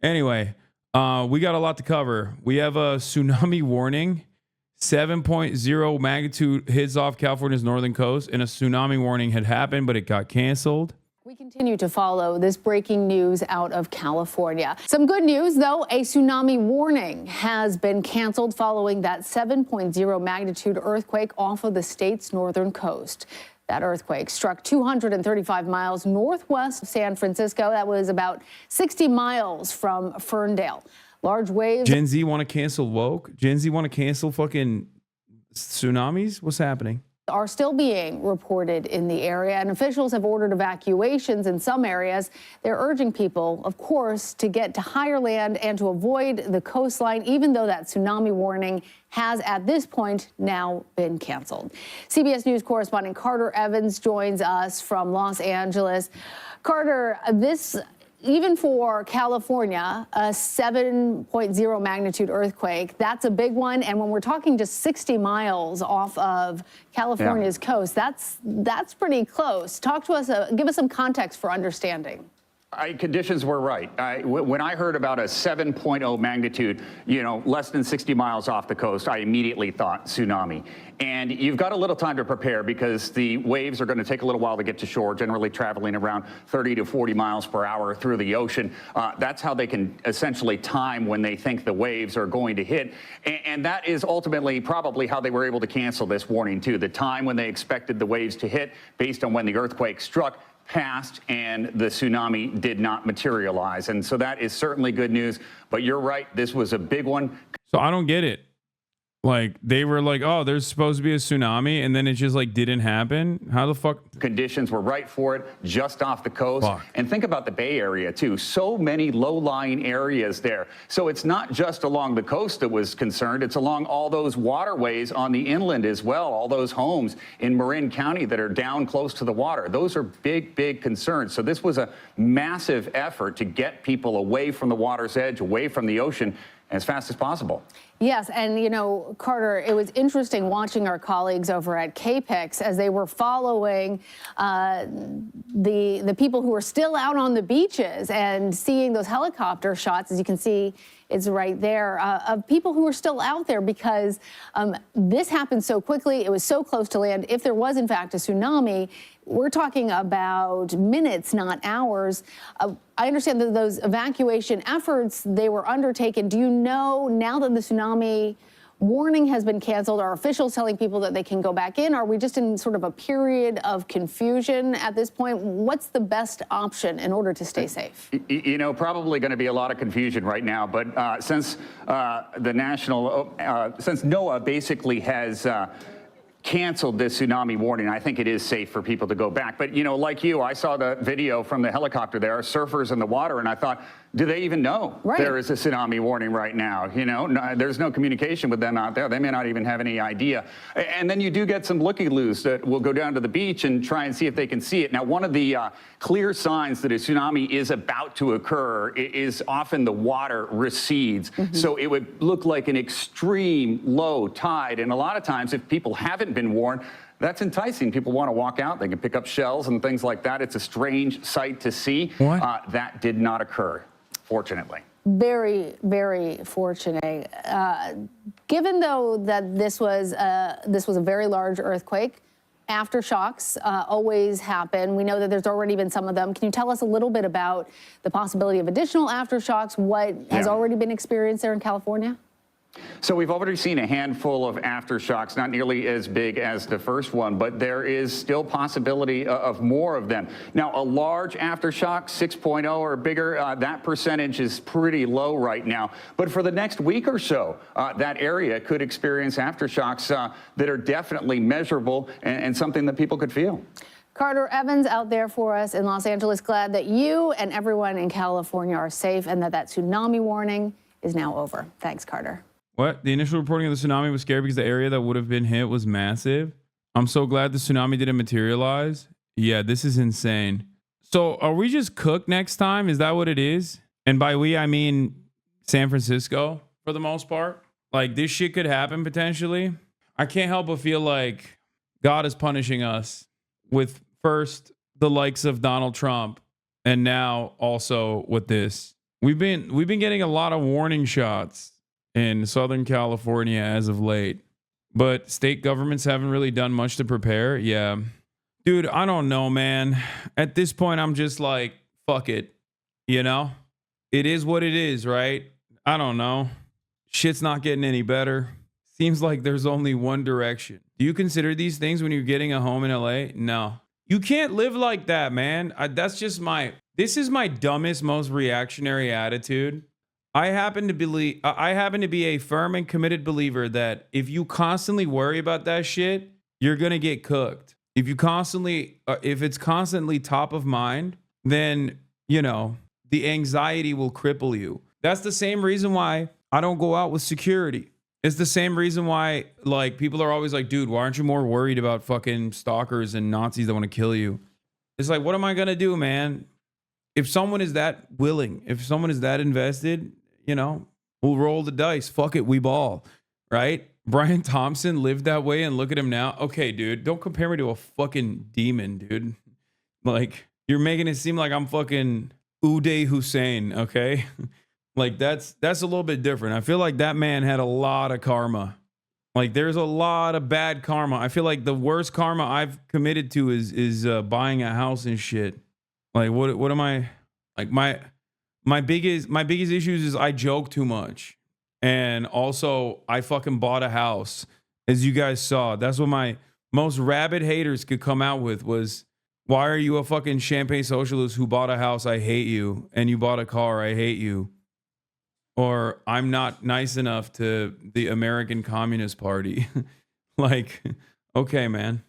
Anyway, we got a lot to cover. We have a tsunami warning. 7.0 magnitude hits off California's northern coast, and a tsunami warning had happened, but it got canceled. We continue to follow this breaking news out of California. Some good news, though. A tsunami warning has been canceled following that 7.0 magnitude earthquake off of the state's northern coast. That earthquake struck 235 miles northwest of San Francisco. That was about 60 miles from Ferndale. Large waves. Gen Z want to cancel woke? Gen Z want to cancel fucking tsunamis? What's happening? Are still being reported in the area, and officials have ordered evacuations in some areas. They're urging people, of course, to get to higher land and to avoid the coastline, even though that tsunami warning has at this point now been canceled. CBS News correspondent Carter Evans joins us from Los Angeles. Carter, even for California, a 7.0 magnitude earthquake, that's a big one. And when we're talking just 60 miles off of California's coast, that's pretty close. Talk to us, give us some context for understanding. Conditions were right. When I heard about a 7.0 magnitude, less than 60 miles off the coast, I immediately thought tsunami. And you've got a little time to prepare because the waves are going to take a little while to get to shore, generally traveling around 30 to 40 miles per hour through the ocean. That's how they can essentially time when they think the waves are going to hit. And that is ultimately probably how they were able to cancel this warning, too. The time when they expected the waves to hit based on when the earthquake struck passed and the tsunami did not materialize. And so that is certainly good news. But you're right, this was a big one. So I don't get it. Like, they were like, oh, there's supposed to be a tsunami, and then it just like didn't happen. How the fuck? Conditions were right for it, just off the coast. Fuck. And think about the Bay Area too. So many low-lying areas there. So it's not just along the coast that was concerned. It's along all those waterways on the inland as well. All those homes in Marin County that are down close to the water. Those are big, big concerns. So this was a massive effort to get people away from the water's edge, away from the ocean, as fast as possible. Yes, and Carter, it was interesting watching our colleagues over at KPIX as they were following the people who were still out on the beaches and seeing those helicopter shots, as you can see, it's right there, of people who are still out there because this happened so quickly. It was so close to land. If there was, in fact, a tsunami, we're talking about minutes, not hours. I understand that those evacuation efforts, they were undertaken. Do you know, now that the tsunami warning has been canceled, are officials telling people that they can go back in? Are we just in sort of a period of confusion at this point? What's the best option in order to stay safe? Probably going to be a lot of confusion right now. But since since NOAA basically has canceled this tsunami warning, I think it is safe for people to go back. But, like you, I saw the video from the helicopter there, surfers in the water, and I thought, do they even know there is a tsunami warning right now? There's no communication with them out there. They may not even have any idea. And then you do get some looky-loos that will go down to the beach and try and see if they can see it. Now, one of the clear signs that a tsunami is about to occur is often the water recedes. So it would look like an extreme low tide. And a lot of times, if people haven't been warned, that's enticing. People want to walk out. They can pick up shells and things like that. It's a strange sight to see. That did not occur, fortunately. Very, very fortunate. Given, though, that this was a very large earthquake, aftershocks always happen. We know that there's already been some of them. Can you tell us a little bit about the possibility of additional aftershocks? What has already been experienced there in California? So we've already seen a handful of aftershocks, not nearly as big as the first one, but there is still possibility of more of them. Now, a large aftershock, 6.0 or bigger, that percentage is pretty low right now. But for the next week or so, that area could experience aftershocks that are definitely measurable and something that people could feel. Carter Evans out there for us in Los Angeles. Glad that you and everyone in California are safe and that tsunami warning is now over. Thanks, Carter. What? The initial reporting of the tsunami was scary because the area that would have been hit was massive. I'm so glad the tsunami didn't materialize. Yeah, this is insane. So are we just cooked next time? Is that what it is? And by we, I mean San Francisco for the most part. Like, this shit could happen potentially. I can't help but feel like God is punishing us with first the likes of Donald Trump and now also with this. We've been getting a lot of warning shots in Southern California as of late, but state governments haven't really done much to prepare. Yeah. Dude, I don't know, man. At this point, I'm just like, fuck it. You know? It is what it is, right? I don't know. Shit's not getting any better. Seems like there's only one direction. Do you consider these things when you're getting a home in LA? No. You can't live like that, man. This is my dumbest, most reactionary attitude. I happen to be a firm and committed believer that if you constantly worry about that shit, you're going to get cooked. If it's constantly top of mind, then, the anxiety will cripple you. That's the same reason why I don't go out with security. It's the same reason why, like, people are always like, dude, why aren't you more worried about fucking stalkers and Nazis that want to kill you? It's like, what am I going to do, man? If someone is that willing, if someone is that invested, we'll roll the dice. Fuck it, we ball, right? Brian Thompson lived that way, and look at him now. Okay, dude, don't compare me to a fucking demon, dude. Like, you're making it seem like I'm fucking Uday Hussein, okay? Like, that's a little bit different. I feel like that man had a lot of karma. Like, there's a lot of bad karma. I feel like the worst karma I've committed to is buying a house and shit. Like, what am I, like, my biggest issues is I joke too much. And also, I fucking bought a house. As you guys saw, that's what my most rabid haters could come out with was, why are you a fucking champagne socialist who bought a house? I hate you. And you bought a car. I hate you. Or I'm not nice enough to the American Communist Party. Like, okay, man.